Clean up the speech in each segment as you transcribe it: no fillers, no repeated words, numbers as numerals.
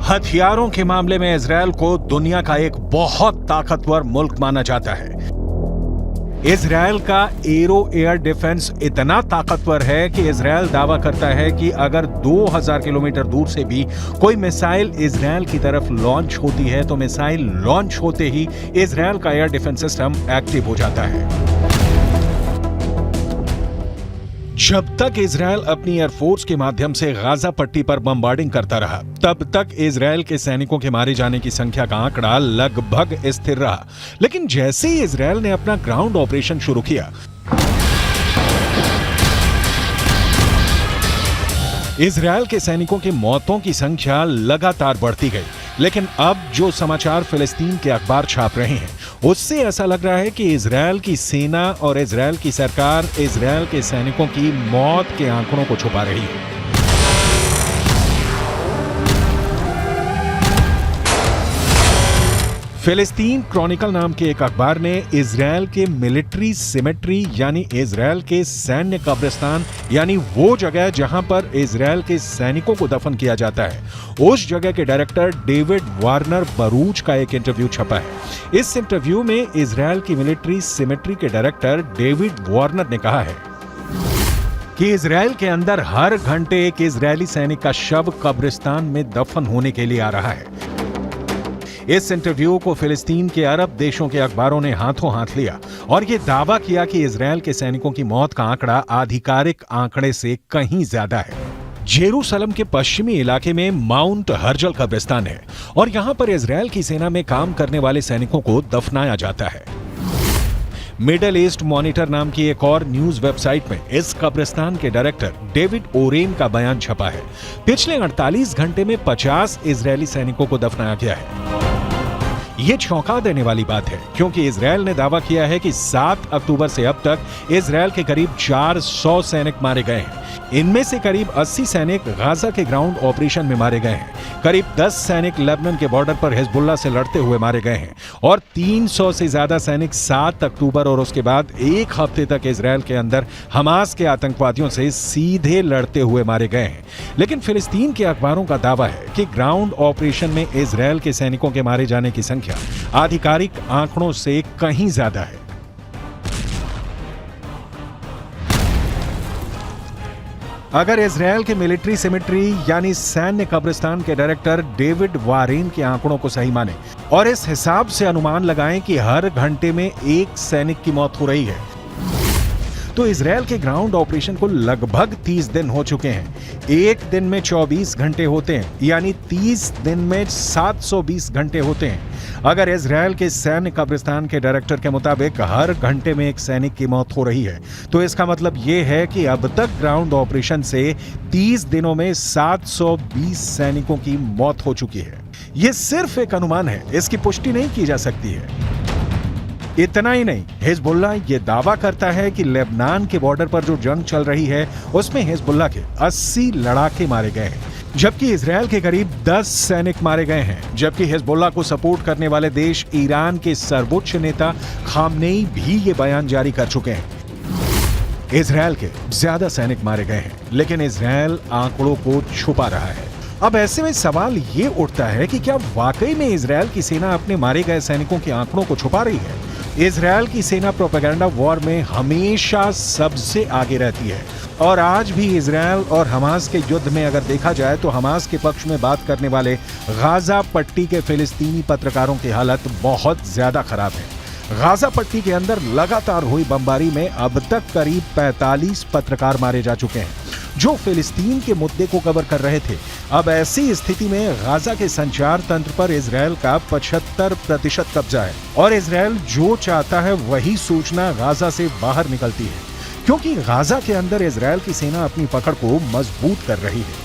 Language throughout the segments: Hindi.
हथियारों के मामले में इजरायल को दुनिया का एक बहुत ताकतवर मुल्क माना जाता है। इजरायल का एरो एयर डिफेंस इतना ताकतवर है कि इजरायल दावा करता है कि अगर 2000 किलोमीटर दूर से भी कोई मिसाइल इजरायल की तरफ लॉन्च होती है तो मिसाइल लॉन्च होते ही इजरायल का एयर डिफेंस सिस्टम एक्टिव हो जाता है। जब तक इजरायल अपनी एयरफोर्स के माध्यम से गाजा पट्टी पर बमबार्डिंग करता रहा, तब तक इजरायल के सैनिकों के मारे जाने की संख्या का आंकड़ा लगभग स्थिर रहा। लेकिन जैसे ही इजरायल ने अपना ग्राउंड ऑपरेशन शुरू किया, इजरायल के सैनिकों की मौतों की संख्या लगातार बढ़ती गई। लेकिन अब जो समाचार फिलिस्तीन के अखबार छाप रहे हैं, उससे ऐसा लग रहा है कि इजरायल की सेना और इजरायल की सरकार इजरायल के सैनिकों की मौत के आंकड़ों को छुपा रही है। फिलिस्तीन क्रॉनिकल नाम के एक अखबार ने इजरायल के मिलिट्री सिमेट्री यानी इजरायल के सैन्य कब्रिस्तान यानी वो जगह जहां पर इजरायल के सैनिकों को दफन किया जाता है, उस जगह के डायरेक्टर डेविड वार्नर बरूच का एक इंटरव्यू छपा है। इस इंटरव्यू में इजरायल की मिलिट्री सिमेट्री के डायरेक्टर डेविड वार्नर ने कहा है कि इजरायल के अंदर हर घंटे एक इजरायली सैनिक का शव कब्रिस्तान में दफन होने के लिए आ रहा है। इस इंटरव्यू को फिलिस्तीन के अरब देशों के अखबारों ने हाथों हाथ लिया और यह दावा किया कि इजरायल के सैनिकों की मौत का आंकड़ा आधिकारिक आंकड़े से कहीं ज्यादा है। जेरूसलम के पश्चिमी इलाके में माउंट हर्जल कब्रिस्तान है और यहां पर इजरायल की सेना में काम करने वाले सैनिकों को दफनाया जाता है। मिडल ईस्ट मॉनिटर नाम की एक और न्यूज वेबसाइट में इस कब्रिस्तान के डायरेक्टर डेविड ओरेन का बयान छपा है। पिछले 48 घंटे में 50 इजरायली सैनिकों को दफनाया गया है। ये चौंका देने वाली बात है क्योंकि इजरायल ने दावा किया है कि 7 अक्टूबर से अब तक इजरायल के करीब 400 सैनिक मारे गए हैं। इनमें से करीब 80 सैनिक गाजा के ग्राउंड ऑपरेशन में मारे गए हैं। करीब 10 सैनिक लेबनान के बॉर्डर पर हिजबुल्लाह से लड़ते हुए मारे गए हैं और 300 से ज्यादा सैनिक 7 अक्टूबर और उसके बाद एक हफ्ते तक इजरायल के अंदर हमास के आतंकवादियों से सीधे लड़ते हुए मारे गए हैं। लेकिन फिलिस्तीन के अखबारों का दावा है कि ग्राउंड ऑपरेशन में इजरायल के सैनिकों के मारे जाने की संख्या आधिकारिक आंकड़ों से कहीं ज्यादा है। अगर इजरायल के मिलिट्री सिमेट्री यानी सैन्य कब्रिस्तान के डायरेक्टर डेविड वारेन के आंकड़ों को सही माने और इस हिसाब से अनुमान लगाएं कि हर घंटे में एक सैनिक की मौत हो रही है, तो इजरायल के ग्राउंड ऑपरेशन को लगभग 30 दिन हो चुके हैं। एक दिन में 24 घंटे होते हैं, यानी 30 दिन में 720 घंटे होते हैं। अगर इजरायल के सैन्य कब्रिस्तान के डायरेक्टर के मुताबिक हर घंटे में एक सैनिक की मौत हो रही है, तो इसका मतलब यह है कि अब तक ग्राउंड ऑपरेशन से 30 दिनों में 720 सैनिकों की मौत हो चुकी है। यह सिर्फ एक अनुमान है, इसकी पुष्टि नहीं की जा सकती है। इतना ही नहीं, हिजबुल्लाह ये दावा करता है कि लेबनान के बॉर्डर पर जो जंग चल रही है उसमें हिजबुल्लाह के 80 लड़ाके मारे गए हैं, जबकि इजरायल के करीब 10 सैनिक मारे गए हैं। जबकि हिजबुल्लाह को सपोर्ट करने वाले देश ईरान के सर्वोच्च नेता खामनेई भी ये बयान जारी कर चुके हैं। इजरायल के ज्यादा सैनिक मारे गए हैं, लेकिन इजरायल आंकड़ों को छुपा रहा है। अब ऐसे में सवाल ये उठता है कि क्या वाकई में इजरायल की सेना अपने मारे गए सैनिकों के आंकड़ों को छुपा रही है? इजरायल की सेना प्रोपेगेंडा वॉर में हमेशा सबसे आगे रहती है और आज भी इजरायल और हमास के युद्ध में अगर देखा जाए तो हमास के पक्ष में बात करने वाले गाजा पट्टी के फिलिस्तीनी पत्रकारों की हालत बहुत ज्यादा खराब है। गाजा पट्टी के अंदर लगातार हुई बमबारी में अब तक करीब 45 पत्रकार मारे जा चुके हैं जो फिलिस्तीन के मुद्दे को कवर कर रहे थे। अब ऐसी स्थिति में गाजा के संचार तंत्र पर इजरायल का 75% कब्जा है और इजरायल जो चाहता है वही सूचना गाजा से बाहर निकलती है, क्योंकि गाजा के अंदर इजरायल की सेना अपनी पकड़ को मजबूत कर रही है।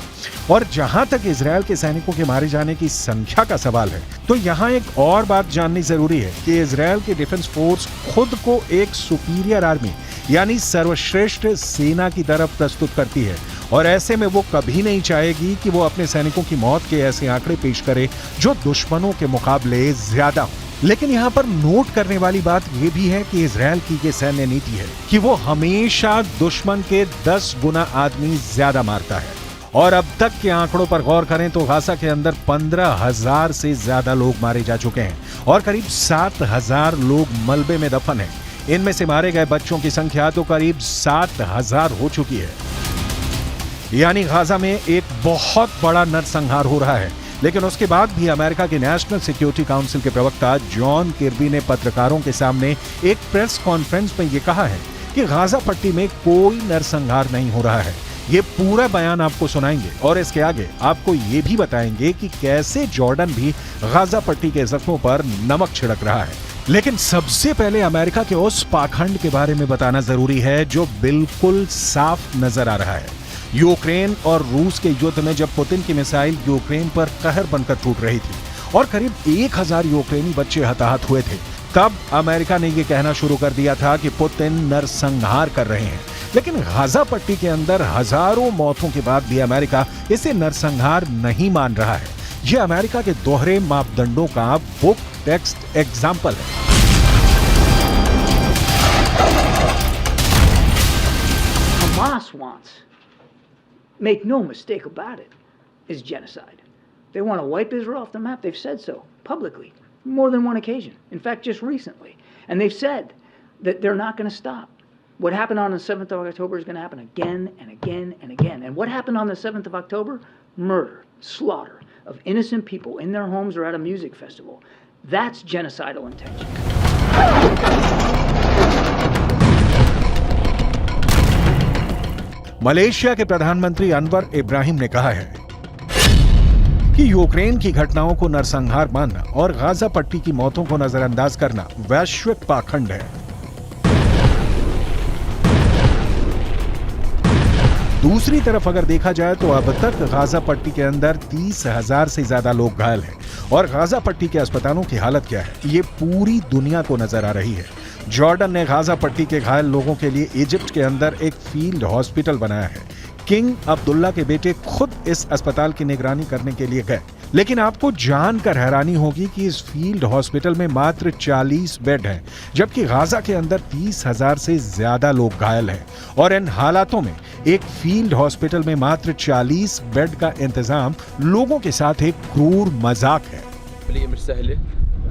और जहां तक इजरायल के सैनिकों के मारे जाने की संख्या का सवाल है, तो यहां एक और बात जाननी जरूरी है कि इजरायल की डिफेंस फोर्स खुद को एक सुपीरियर आर्मी यानी सर्वश्रेष्ठ सेना की तरफ प्रस्तुत करती है और ऐसे में वो कभी नहीं चाहेगी कि वो अपने सैनिकों की मौत के ऐसे आंकड़े पेश करे जो दुश्मनों के मुकाबले ज्यादा हो। लेकिन यहाँ पर नोट करने वाली बात यह भी है कि इजरायल की ये सैन्य नीति है कि वो हमेशा दुश्मन के 10 गुना आदमी ज्यादा मारता है और अब तक के आंकड़ों पर गौर करें तो गाजा के अंदर 15,000 से ज्यादा लोग मारे जा चुके हैं और करीब 7,000 लोग मलबे में दफन हैं। इनमें से मारे गए बच्चों की संख्या तो करीब 7,000 हो चुकी है। यानी गाजा में एक बहुत बड़ा नरसंहार हो रहा है। लेकिन उसके बाद भी अमेरिका के नेशनल सिक्योरिटी काउंसिल के प्रवक्ता जॉन किर्बी ने पत्रकारों के सामने एक प्रेस कॉन्फ्रेंस में यह कहा है कि गाजा पट्टी में कोई नरसंहार नहीं हो रहा है। ये पूरा बयान आपको सुनाएंगे और इसके आगे आपको ये भी बताएंगे कि कैसे जॉर्डन भी गाजा पट्टी के जख्मों पर नमक छिड़क रहा है। लेकिन सबसे पहले अमेरिका के उस पाखंड के बारे में बताना जरूरी है जो बिल्कुल साफ नजर आ रहा है। यूक्रेन और रूस के युद्ध में जब पुतिन की मिसाइल यूक्रेन पर कहर बनकर टूट रही थी और करीब 1,000 यूक्रेनी बच्चे हताहत हुए थे, तब अमेरिका ने यह कहना शुरू कर दिया था कि पुतिन नरसंहार कर रहे हैं। लेकिन गाजा पट्टी के अंदर हजारों मौतों के बाद भी अमेरिका इसे नरसंहार नहीं मान रहा है। यह अमेरिका के दोहरे मापदंडों का बुक टेक्स्ट एग्जाम्पल है। Hamas wants, make no mistake about it, is genocide. They want to wipe Israel off the map. They've said so publicly, more than one occasion. In fact, just recently. And they've said that they're not going to stop. What happened on the 7th of October is going to happen again and again and again. And what happened on the 7th of October? Murder, slaughter of innocent people in their homes or at a music festival. That's genocidal intention. Malaysia के प्रधानमंत्री अनवर इब्राहिम ने कहा है कि यूक्रेन की घटनाओं को नरसंहार मानना और गाजा पट्टी की मौतों को नजरअंदाज करना वैश्विक पाखंड है। दूसरी तरफ अगर देखा जाए तो अब तक गाजा पट्टी के अंदर 30,000 से ज्यादा लोग घायल हैं और गाजा पट्टी के अस्पतालों की हालत क्या है ये पूरी दुनिया को नजर आ रही है। जॉर्डन ने गाजा पट्टी के घायल लोगों के लिए इजिप्ट के अंदर एक फील्ड हॉस्पिटल बनाया है। किंग अब्दुल्ला के बेटे खुद इस अस्पताल की निगरानी करने के लिए गए। लेकिन आपको जानकर हैरानी होगी कि इस फील्ड हॉस्पिटल में मात्र 40 बेड हैं, जबकि गाजा के अंदर 30,000 से ज्यादा लोग घायल हैं। और इन हालातों में एक फील्ड हॉस्पिटल में मात्र 40 बेड का इंतजाम लोगों के साथ एक क्रूर मजाक है।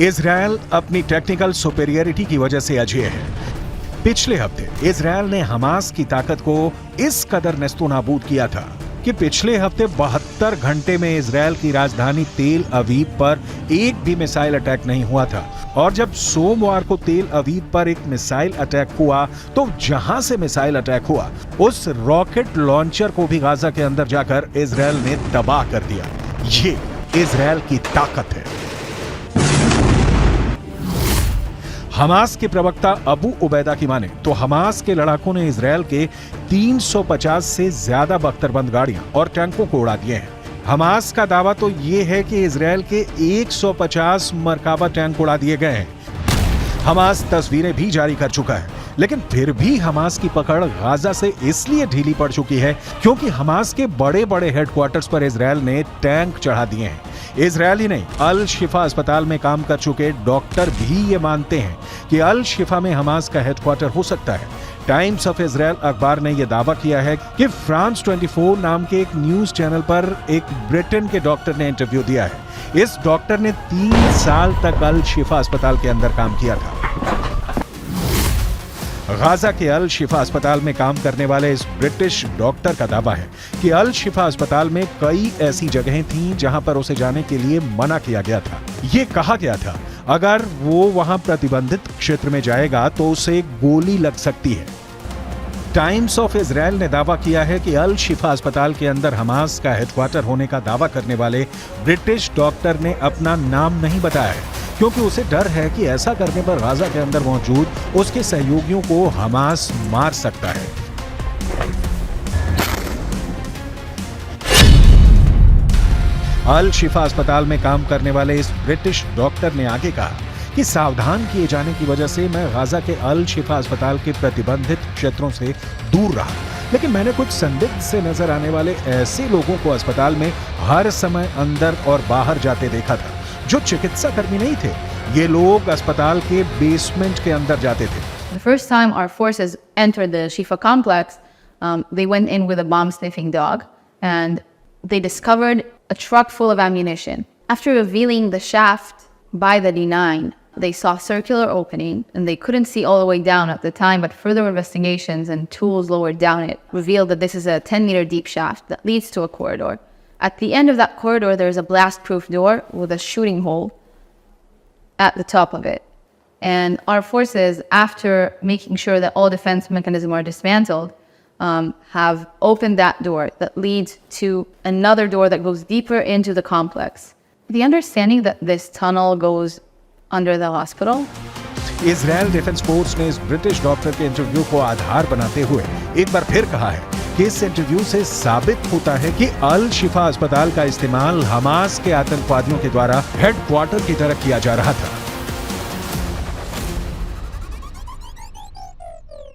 इजरायल अपनी टेक्निकल सुपेरियरिटी की वजह से अजेय है। पिछले हफ्ते इजरायल ने हमास की ताकत को इस कदर नेस्तोनाबूद किया था कि पिछले हफ्ते 72 घंटे में इजरायल की राजधानी तेल अवीव पर एक भी मिसाइल अटैक नहीं हुआ था। और जब सोमवार को तेल अवीव पर एक मिसाइल अटैक हुआ तो जहां से मिसाइल अटैक हुआ उस रॉकेट लॉन्चर को भी गाजा के अंदर जाकर इजरायल ने तबाह कर दिया। ये इजरायल की ताकत है। हमास के प्रवक्ता अबू उबैदा की माने तो हमास के लड़ाकों ने इजरायल के 350 से ज्यादा बख्तरबंद गाड़ियां और टैंकों को उड़ा दिए हैं। हमास का दावा तो ये है कि इजरायल के 150 मरकाबा टैंक उड़ा दिए गए हैं। हमास तस्वीरें भी जारी कर चुका है, लेकिन फिर भी हमास की पकड़ गाजा से इसलिए ढीली पड़ चुकी है क्योंकि हमास के बड़े बड़े हेडक्वार्टर्स पर इजरायल ने टैंक चढ़ा दिए हैं। इजरायल ही नहीं, अल शिफा अस्पताल में काम कर चुके डॉक्टर भी ये मानते हैं कि अल शिफा में हमास का हेडक्वार्टर हो सकता है। टाइम्स ऑफ इजरायल अखबार ने यह दावा किया है कि फ्रांस 24 नाम के एक न्यूज चैनल पर एक ब्रिटेन के डॉक्टर ने इंटरव्यू दिया है। इस डॉक्टर ने 3 साल तक अल शिफा अस्पताल के अंदर काम किया था। गाजा के अल शिफा अस्पताल में काम करने वाले इस ब्रिटिश डॉक्टर का दावा है कि अल शिफा अस्पताल में कई ऐसी जगहें थीं जहां पर उसे जाने के लिए मना किया गया था। ये कहा गया था अगर वो वहां प्रतिबंधित क्षेत्र में जाएगा तो उसे गोली लग सकती है। टाइम्स ऑफ इजराइल ने दावा किया है कि अल शिफा अस्पताल के अंदर हमास का हेडक्वार्टर होने का दावा करने वाले ब्रिटिश डॉक्टर ने अपना नाम नहीं बताया है, क्योंकि उसे डर है कि ऐसा करने पर गाजा के अंदर मौजूद उसके सहयोगियों को हमास मार सकता है। अल शिफा अस्पताल में काम करने वाले इस ब्रिटिश डॉक्टर ने आगे कहा कि सावधान किए जाने की वजह से मैं गाजा के अल शिफा अस्पताल के प्रतिबंधित क्षेत्रों से दूर रहा, लेकिन मैंने कुछ संदिग्ध से नजर आने वाले ऐसे लोगों को अस्पताल में हर समय अंदर और बाहर जाते देखा था जो चिकित्सा कर्मी नहीं थे। ये लोग अस्पताल के बेसमेंट के अंदर जाते थे। The first time our forces entered the Shifa complex, they went in with a bomb-sniffing dog, and they discovered a truck full of ammunition. After revealing the shaft by the D9, they saw a circular opening, and they couldn't see all the way down at the time, but further investigations and tools lowered down it revealed that this is a 10-meter deep shaft that leads to a corridor. At the end of that corridor, there's a blast-proof door with a shooting hole at the top of it. And our forces, after making sure that all defense mechanisms are dismantled, have opened that door that leads to another door that goes deeper into the complex. The understanding that this tunnel goes under the hospital. Israel defence force ने इस ब्रिटिश डॉक्टर के इंटरव्यू को आधार बनाते हुए एक बार फिर कहा है कि इस इंटरव्यू से साबित होता है कि अल शिफा अस्पताल का इस्तेमाल हमास के आतंकवादियों के द्वारा हेडक्वार्टर की तरह किया जा रहा था।